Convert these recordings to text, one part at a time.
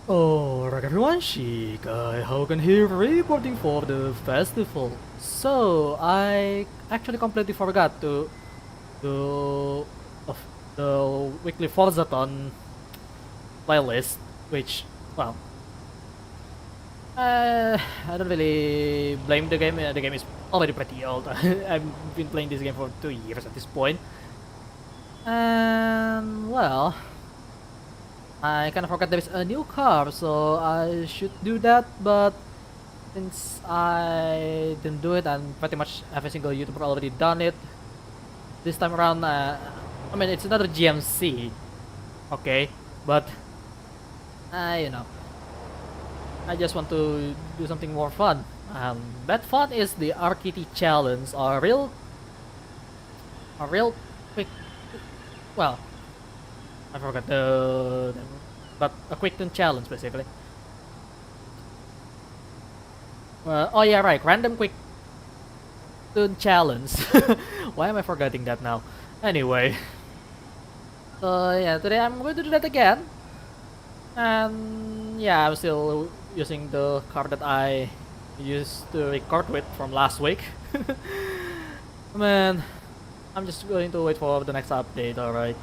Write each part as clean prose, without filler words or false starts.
Alright everyone, Shikai Hogan here reporting for the festival. So, I actually completely forgot to do of the weekly Forzathon playlist, which, well, I don't really blame the game. The game is already pretty old. I've been playing this game for 2 years at this point. And, well, I kind of forgot there is a new car, so I should do that, but since I didn't do it and pretty much every single YouTuber already done it, this time around, I mean, it's another GMC, okay, but, you know, I just want to do something more fun. That fun is the RQT challenge, a real quick, well, I forgot but a quick turn challenge basically. Oh yeah, right, random quick turn challenge. Why am I forgetting that now? Anyway, so yeah, today I'm going to do that again. And yeah, I'm still using the card that I used to record with from last week. Man, I'm just going to wait for the next update, alright.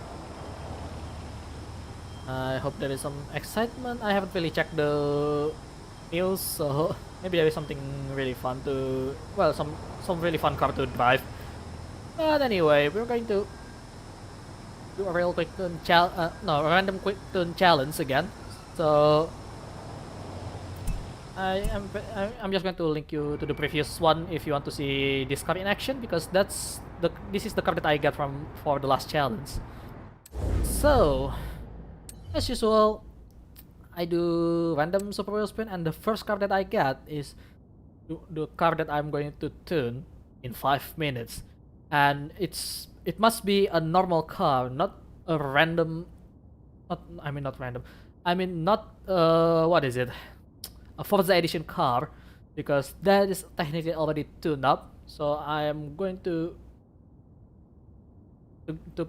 I hope there is some excitement. I haven't really checked the news, so maybe there is something really fun to, well, some really fun car to drive. But anyway, we're going to do a real quick turn no, a random quick turn challenge again. So I'm just going to link you to the previous one if you want to see this car in action, because this is the car that I got for the last challenge. So as usual, I do random super wheel spin, and the first car that I get is the car that I'm going to turn in 5 minutes, and it must be a normal car, not a random, not random, I mean not what is it, a Forza Edition car, because that is technically already tuned up. So I am going to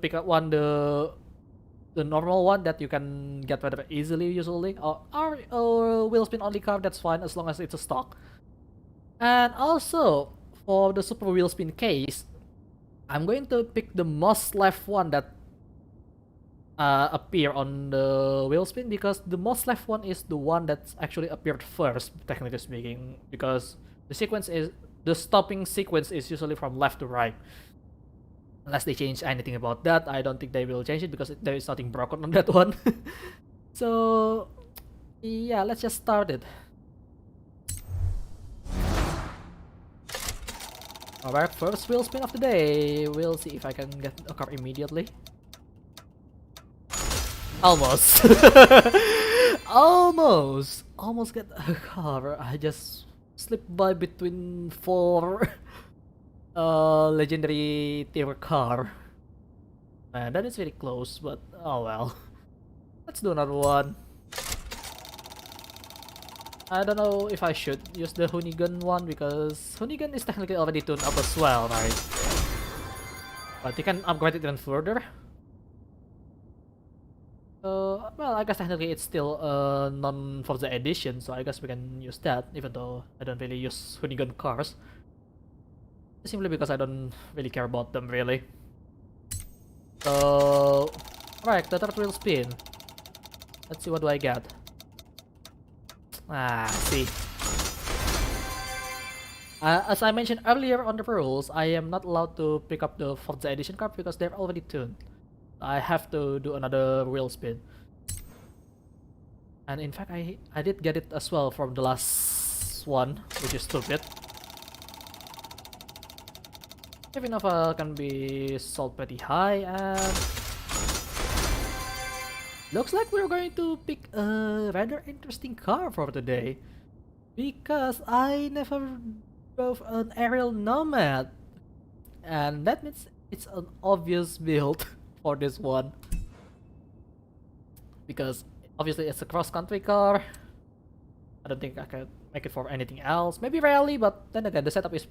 pick up the normal one that you can get rid of easily usually, or wheel spin only car, that's fine as long as it's a stock. And also for the super wheel spin case, I'm going to pick the most left one that appear on the wheel spin, because the most left one is the one that's actually appeared first, technically speaking, because the stopping sequence is usually from left to right. Unless they change anything about that, I don't think they will change it because there is nothing broken on that one. So yeah, let's just start it. Alright, first wheel spin of the day. We'll see if I can get a car immediately. Almost. Almost get a car. I just slipped by between 4 legendary tier car. Man, that is very close, but oh well. Let's do another one. I don't know if I should use the Hoonigan one, because Hoonigan is technically already tuned up as well, right? But you can upgrade it even further. So, well, I guess technically it's still a non-Forza edition, so I guess we can use that, even though I don't really use Hoonigan cars. Simply because I don't really care about them, really. So, alright, the third wheel spin. Let's see, what do I get? See. As I mentioned earlier on the rules, I am not allowed to pick up the Forza Edition card because they're already tuned. I have to do another wheel spin. And in fact, I did get it as well from the last one, which is stupid. Even if can be sold pretty high, and looks like we're going to pick a rather interesting car for today, because I never drove an aerial nomad, and that means it's an obvious build for this one, because obviously it's a cross-country car. I don't think I can make it for anything else. Maybe rally, but then again the setup is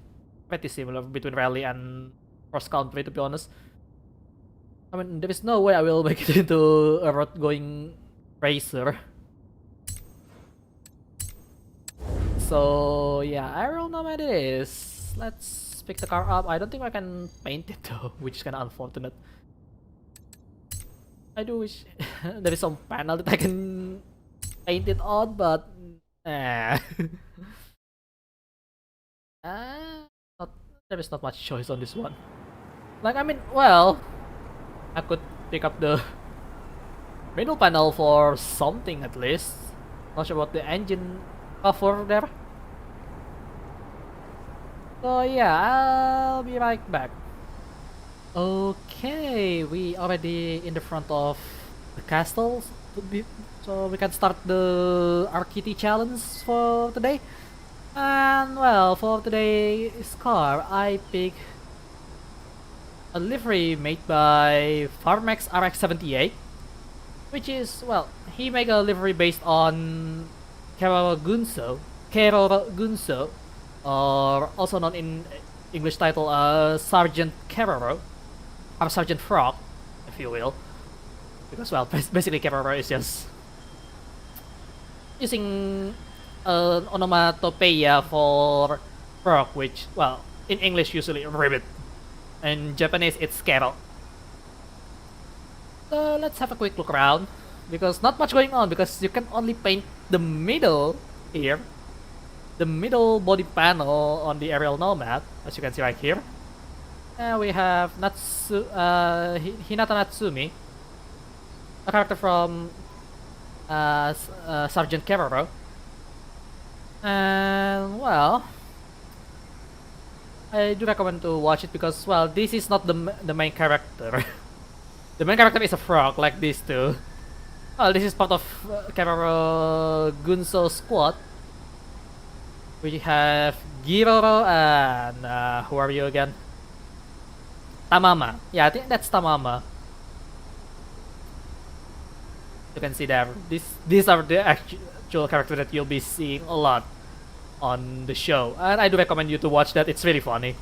pretty similar between rally and cross-country, to be honest. I mean, there is no way I will make it into a road-going racer. So yeah, aerial nomad it is. Let's pick the car up. I don't think I can paint it though, which is kind of unfortunate. I do wish there is some panel that I can paint it on, but eh. Not, there is not much choice on this one. Like, I mean, well, I could pick up the middle panel for something at least. Not sure about the engine cover there. So yeah, I'll be right back. Okay, we already in the front of the castle, so we can start the RQT challenge for today. And well, for today's car, I pick a livery made by Farmex RX78, which is, well, he made a livery based on Keroro Gunso, or also known in English title Sergeant Keroro, or Sergeant Frog, if you will, because well, basically Keroro is just using an onomatopoeia for frog, which, well, in English usually ribbit. In Japanese, it's Kero. So let's have a quick look around, because not much going on, because you can only paint the middle here, the middle body panel on the aerial nomad, as you can see right here. And we have Hinata Natsumi, a character from Sergeant Keroro. And well, I do recommend to watch it because, well, this is not the main character. The main character is a frog, like this too. Well, this is part of Keroro Gunso squad. We have Giroro and who are you again? Tamama. Yeah, I think that's Tamama. You can see there. These are the actual characters that you'll be seeing a lot on the show, and I do recommend you to watch that. It's really funny.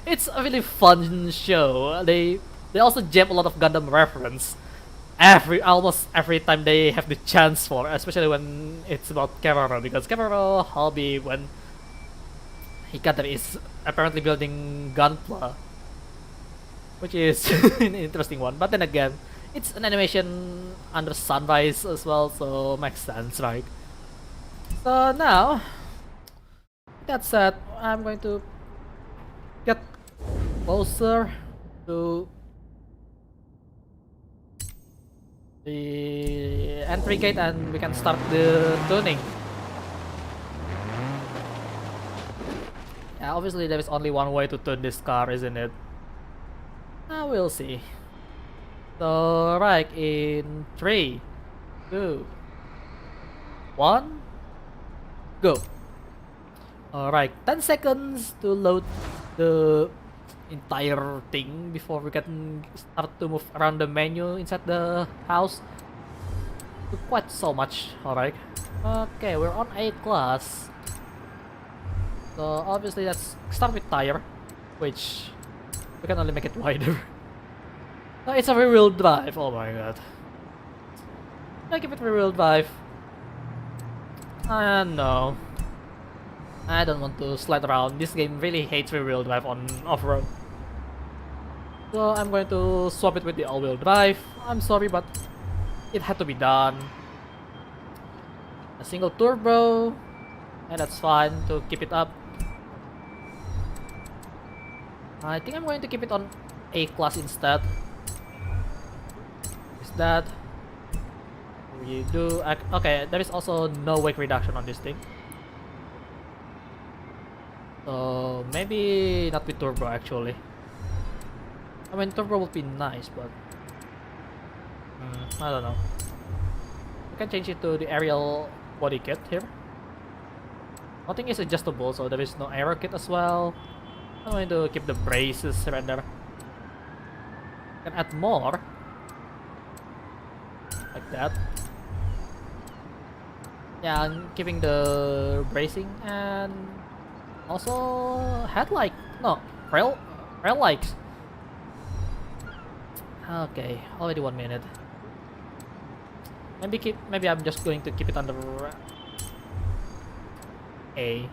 it's a really fun show. They also jam a lot of Gundam reference almost every time they have the chance for, especially when it's about Keroro, because Keroro hobby when he is apparently building Gunpla, which is an interesting one. But then again, it's an animation under sunrise as well, so makes sense, right? So now, that said, I'm going to get closer to the entry gate and we can start the tuning. Yeah, obviously there is only one way to tune this car, isn't it? We'll see. So, right, in 3, 2, 1, go. Alright, 10 seconds to load the entire thing before we can start to move around the menu inside the house. Quite so much, alright. Okay, we're on A class. So obviously let's start with tire, which we can only make it wider. No, it's a rear-wheel drive, oh my god. I give it rear-wheel drive. No. I don't want to slide around. This game really hates rear-wheel drive on off-road. So I'm going to swap it with the all-wheel drive. I'm sorry, but it had to be done. A single turbo, and that's fine to keep it up. I think I'm going to keep it on A class instead. Is that? We do. Okay, there is also no weight reduction on this thing. So maybe not with turbo actually. I mean, turbo would be nice, but I don't know. We can change it to the aerial body kit here. Nothing is adjustable, so there is no aero kit as well. I'm going to keep the braces surrender. Can add more, like that. Yeah, I'm keeping the bracing and also headlight. No, rail lights. Okay, already 1 minute. Maybe I'm just going to keep it under. A.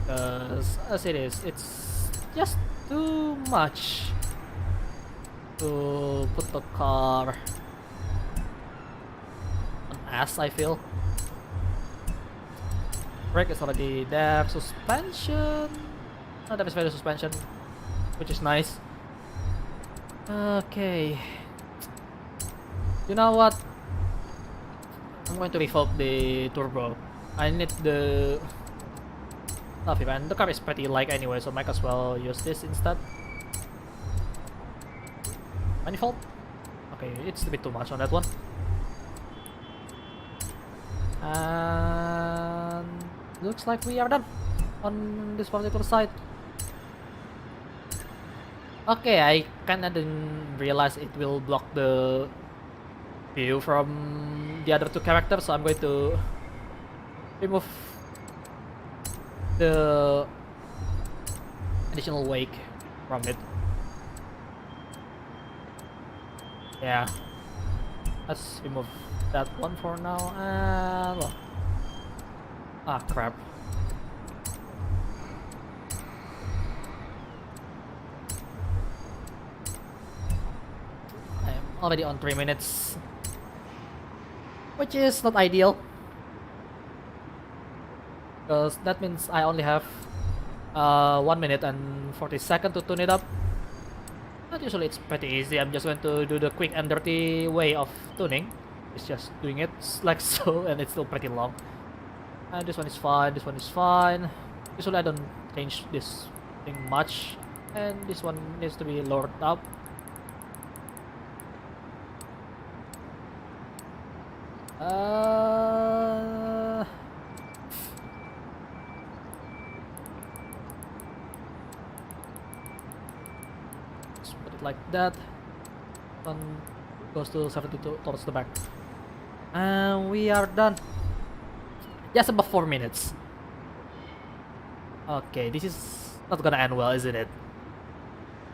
Because as it is, it's just too much to put the car on S, I feel. Brake is already there. Suspension. Oh, there is very suspension, which is nice. Okay. You know what? I'm going to revoke the turbo. I need the stuff event. The car is pretty light anyway, so might as well use this instead. Manifold? Okay, it's a bit too much on that one. And looks like we are done on this particular side. Okay, I kinda didn't realize it will block the view from the other two characters, so I'm going to remove the additional wake from it. Yeah, let's remove that one for now, and well, ah crap. I'm already on 3 minutes, which is not ideal, because that means I only have 1 minute and 40 seconds to tune it up. But usually it's pretty easy. I'm just going to do the quick and dirty way of tuning. It's just doing it like so, and it's still pretty long. And this one is fine, this one is fine. Usually I don't change this thing much, and this one needs to be lowered up. Just put it like that. One goes to 72 towards the back. And we are done. Just about 4 minutes. Okay, this is not gonna end well, isn't it?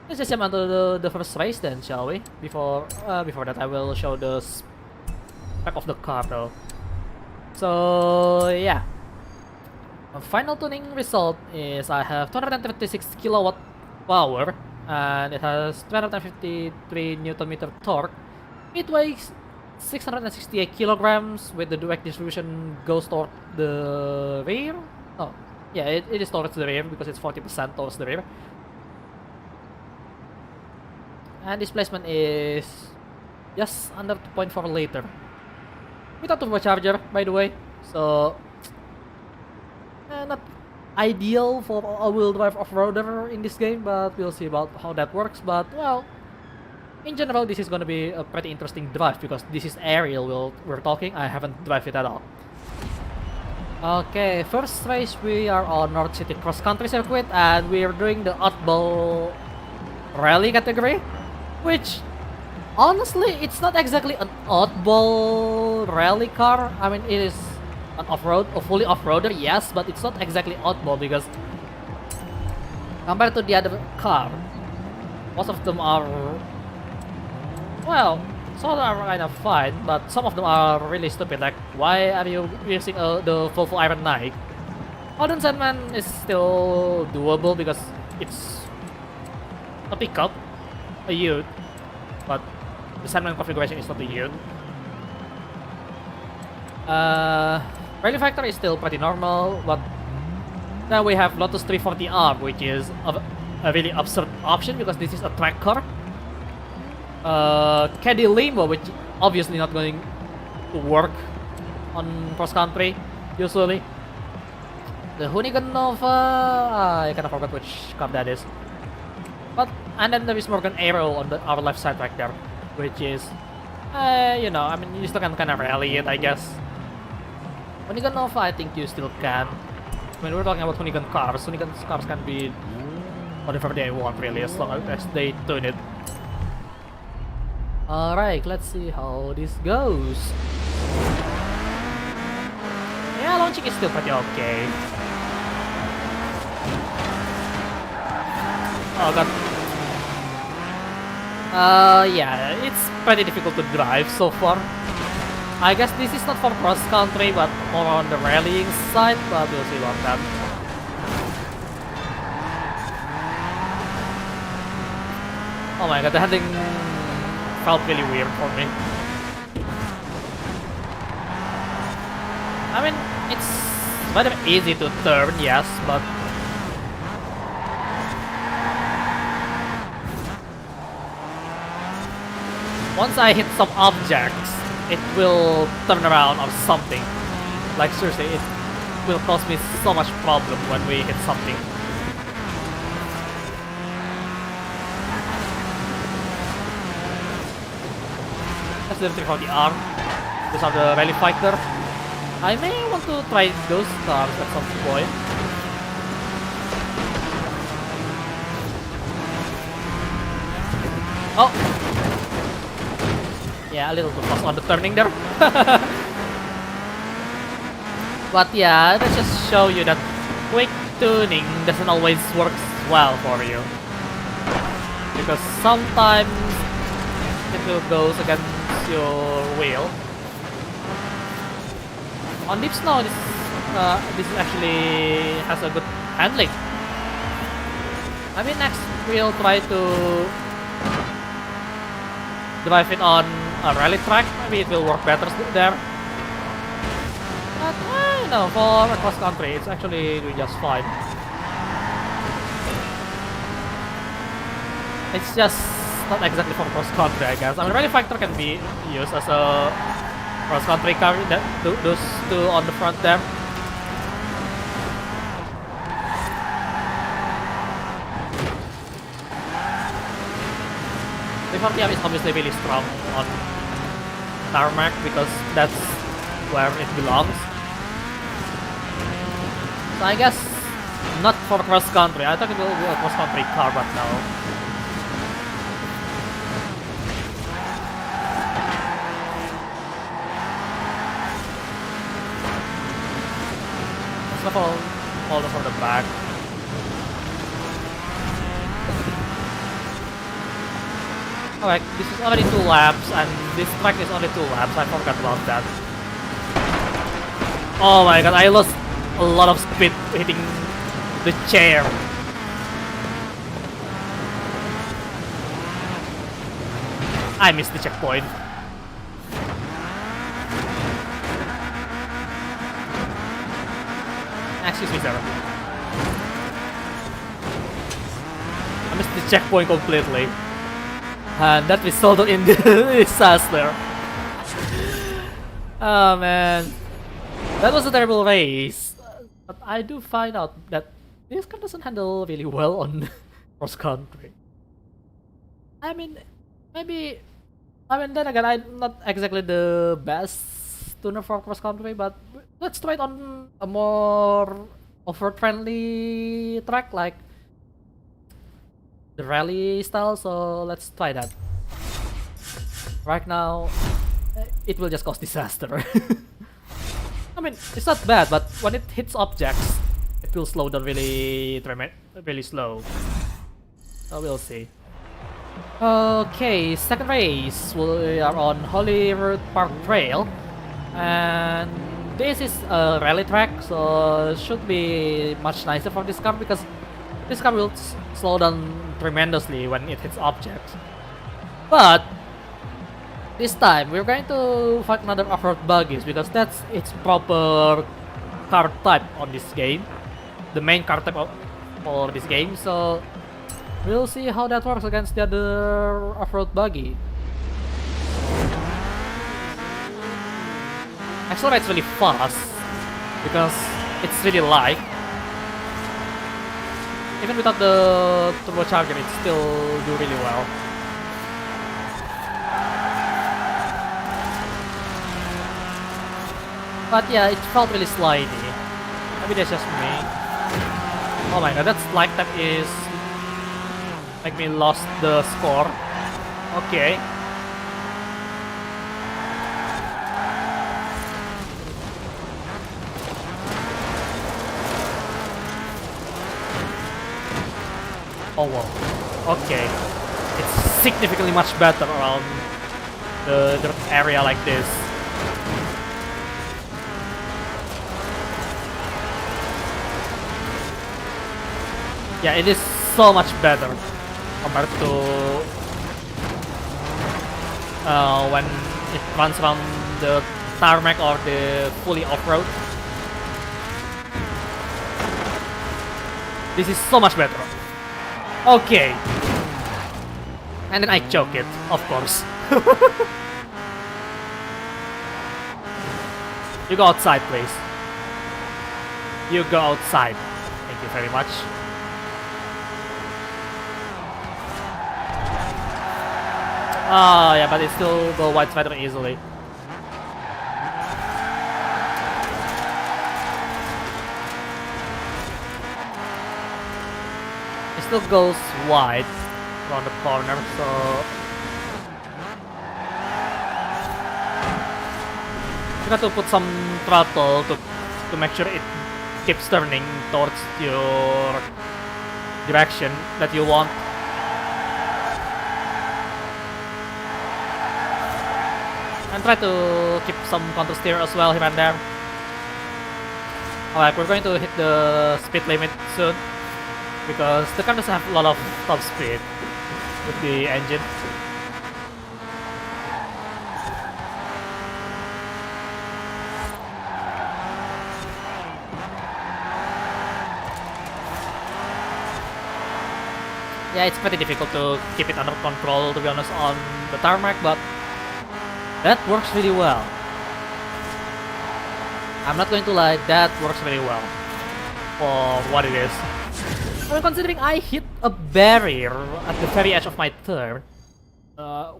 Let's just jump onto the first race then, shall we? Before that, I will show the spec of the car though. So yeah, the final tuning result is I have 236 kilowatt power, and it has 253 Newton meter torque. It weighs 668 kilograms, with the direct distribution goes toward the rear. Oh, yeah, it is towards the rear because it's 40% towards the rear. And displacement is just under 2.4 liter. Without turbocharger, by the way. So, not ideal for all-wheel drive off-roader in this game, but we'll see about how that works. But, well, in general, this is gonna be a pretty interesting drive because this is aerial we're talking. I haven't drive it at all. Okay, first race we are on North City Cross Country Circuit, and we're doing the oddball rally category, which honestly it's not exactly an oddball rally car. I mean, it is an off-road, a fully off-roader, yes, but it's not exactly oddball because compared to the other car, most of them are, well, some of them are kind of fine, but some of them are really stupid. Like, why are you using the Volvo Iron Knight? Modern Sandman is still doable because it's a pickup, a Ute, but the Sandman configuration is not a Ute. Rally Factor is still pretty normal, but then we have Lotus 340R, which is a really absurd option because this is a track car. Caddy Limo, which obviously not going to work on cross country usually. The Hoonigan Nova, I kind of forgot which car that is. But and then there is Morgan Arrow on our left side right there, which is, you know, I mean, you still can kind of rally it, I guess. Hoonigan Nova, I think you still can. When we're talking about Hoonigan cars can be whatever they want really, as long as they tune it. Alright, let's see how this goes. Yeah, launching is still pretty okay. Oh god. Yeah, it's pretty difficult to drive so far. I guess this is not for cross country, but more on the rallying side, but we'll see about that. Oh my god, the handling felt really weird for me. I mean, it's kind of easy to turn, yes, but once I hit some objects, it will turn around or something. Like seriously, it will cause me so much problem when we hit something. That's the trick of the arm. Those are the rally fighter. I may want to try those cars at some point. Oh! Yeah, a little too fast on the turning there. But yeah, let's just show you that quick tuning doesn't always work well for you. Because sometimes it will go against your wheel. On deep snow, this actually has a good handling. I mean, next we'll try to drive it on a rally track. Maybe it will work better there. But you know, for a cross country, it's actually doing just fine. It's just not exactly for cross country, I guess. I mean, rally factor can be used as a cross country car. Those two on the front there. The 40 is obviously really strong on tarmac because that's where it belongs. So I guess not for cross country. I thought it will be a cross country car, but no. Let's hold on from the back. Alright, this is already 2 laps, and this track is only 2 laps. I forgot about that. Oh my god, I lost a lot of speed hitting the chair. I missed the checkpoint. Excuse me, sir. I missed the checkpoint completely. And that resulted in the disaster. Oh man. That was a terrible race. But I do find out that this car doesn't handle really well on cross country. I mean, maybe... I mean, then again, I'm not exactly the best tuner for cross country, but let's try it on a more off-road friendly track like the rally style, so let's try that. Right now, it will just cause disaster. I mean, it's not bad, but when it hits objects, it will slow down really slow. So we'll see. Okay, second race. We are on Hollywood Park Trail, and this is a rally track, so it should be much nicer for this car because this car will slow down tremendously when it hits objects. But this time we're going to fight another off-road buggies because that's its proper car type on this game, the main car type for this game. So we'll see how that works against the other off-road buggy. Accelerates really fast because it's really light. Even without the turbocharger, it still do really well. But yeah, it felt really slidey. Maybe that's just me. Oh my god, that slide tap is... make me lost the score. Okay. Oh wow, okay. It's significantly much better around the dirt area like this. Yeah, it is so much better compared to when it runs around the tarmac or the fully off-road. This is so much better. Okay. And then I choke it, of course. You go outside, please. You go outside. Thank you very much. Ah, yeah, but it still go wide spider easily. It still goes wide around the corner, so you have to put some throttle to make sure it keeps turning towards your direction that you want. And try to keep some counter steer as well here and there. Alright, we're going to hit the speed limit soon because the car doesn't have a lot of top speed with the engine. Yeah, it's pretty difficult to keep it under control, to be honest, on the tarmac, but that works really well. I'm not going to lie, that works really well for what it is. I mean, considering I hit a barrier at the very edge of my turn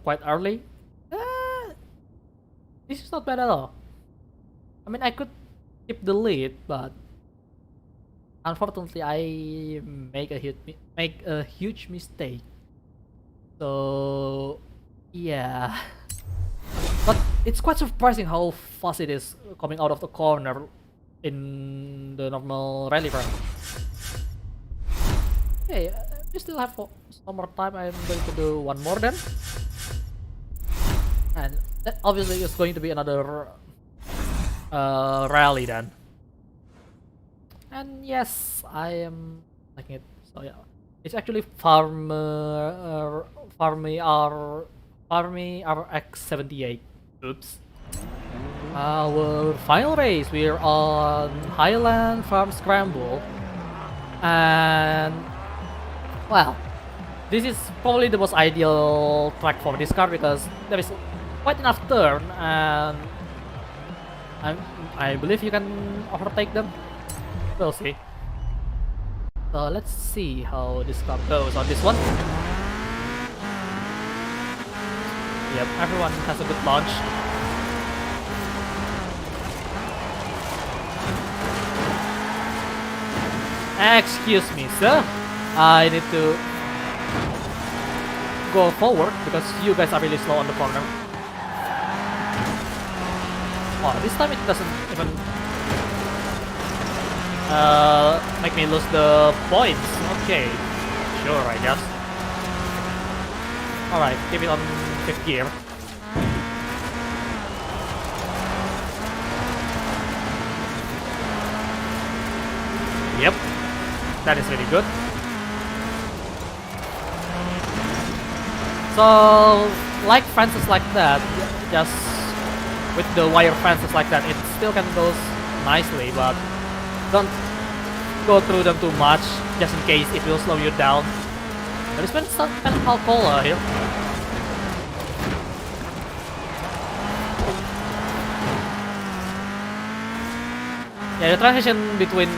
quite early, this is not bad at all. I mean, I could keep the lead, but unfortunately, I make a huge mistake. So, yeah. But it's quite surprising how fast it is coming out of the corner in the normal rally run. Okay, we still have some more time. I'm going to do one more then. And that obviously is going to be another rally then. And yes, I am liking it. So yeah, it's actually Farmy RX78. Oops. Our final race, we're on Highland Farm Scramble, and well, this is probably the most ideal track for this car because there is quite enough turn, and I believe you can overtake them. We'll see. So let's see how this car goes on this one. Yep, everyone has a good launch. Excuse me, sir. I need to go forward because you guys are really slow on the corner. Oh, this time it doesn't even make me lose the points. Okay, sure, I guess. Alright, keep it on 5th gear. Yep, that is really good. So, like fences like that, just with the wire fences like that, it still can go nicely, but don't go through them too much, just in case it will slow you down. There is some kind of Alcola here. Yeah, the transition between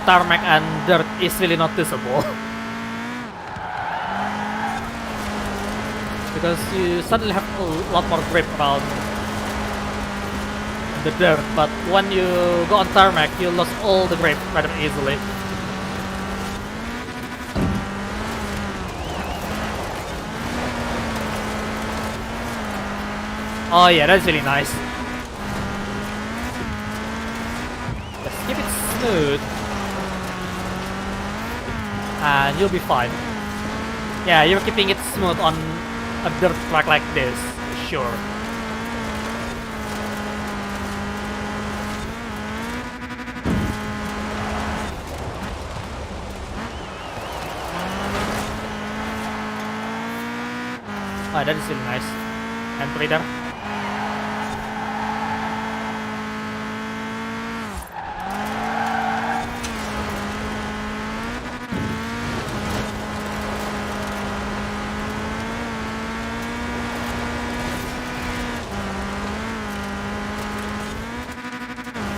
tarmac and dirt is really noticeable. Because you suddenly have a lot more grip around the dirt, but when you go on tarmac, you lose all the grip rather easily. Oh yeah, that's really nice. Just keep it smooth, and you'll be fine. Yeah, you're keeping it smooth on a dirt track like this, sure. Oh, that is really nice. Entry there.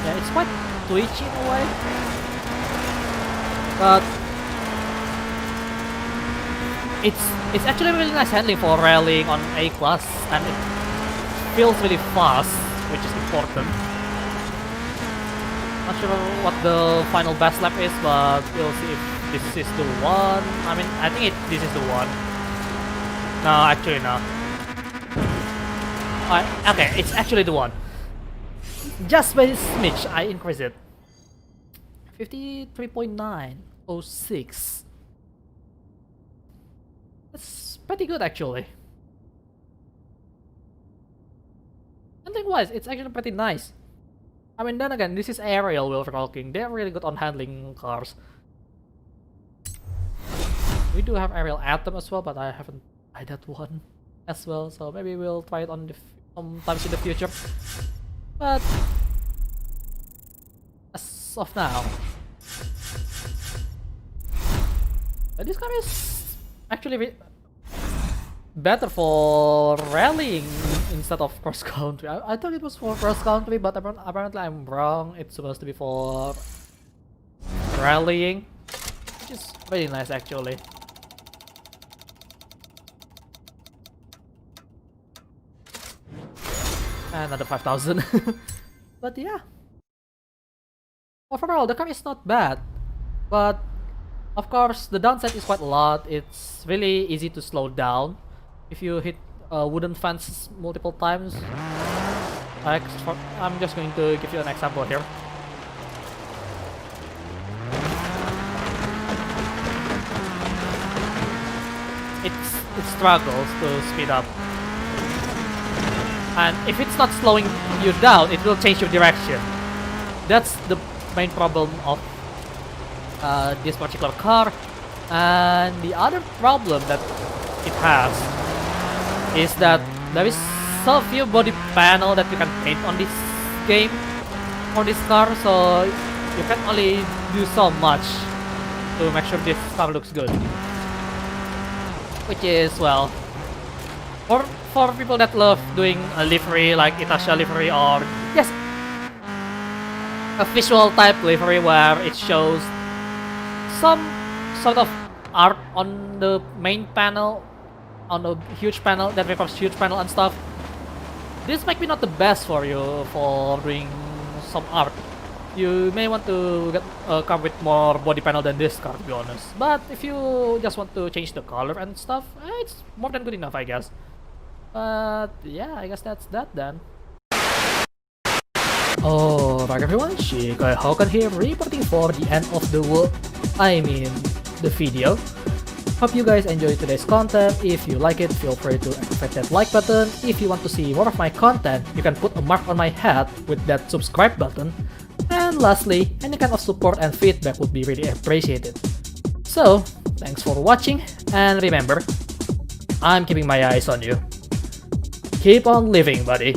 Yeah, it's quite twitchy in a way, but it's actually really nice handling for rallying on A class, and it feels really fast, which is important. Not sure what the final best lap is, but we'll see if this is the one. I mean, I think this is the one. No, actually no. Okay, it's actually the one. Just by a smidge, I increase it. 53.906. That's pretty good actually. Handling wise, it's actually pretty nice. I mean, then again, this is aerial wheel rocking. They're really good on handling cars. We do have aerial Atom as well, but I haven't tried that one as well. So maybe we'll try it on sometimes in the future. But as of now, this car is actually better for rallying instead of cross country. I thought it was for cross country, but apparently I'm wrong. It's supposed to be for rallying, which is really nice actually. Another 5,000. But yeah, overall the car is not bad, but of course the downside is quite a lot. It's really easy to slow down if you hit wooden fence multiple times. I'm just going to give you an example here. It struggles to speed up. And if it's not slowing you down, it will change your direction. That's the main problem of this particular car. And the other problem that it has is that there is so few body panel that you can paint on this game for this car, so you can only do so much to make sure this car looks good. Which is, well, for people that love doing a livery like Itasha livery, or yes, a visual type livery where it shows some sort of art on the main panel, on the huge panel that requires huge panel and stuff. This might be not the best for you for doing some art. You may want to get a car with more body panel than this car, to be honest. But if you just want to change the color and stuff, it's more than good enough, I guess. But yeah, I guess that's that then. Alright everyone, Shikai Hokan here, reporting for the end of the world. I mean, the video. Hope you guys enjoyed today's content. If you like it, feel free to activate that like button. If you want to see more of my content, you can put a mark on my head with that subscribe button. And lastly, any kind of support and feedback would be really appreciated. So, thanks for watching, and remember, I'm keeping my eyes on you. Keep on living, buddy.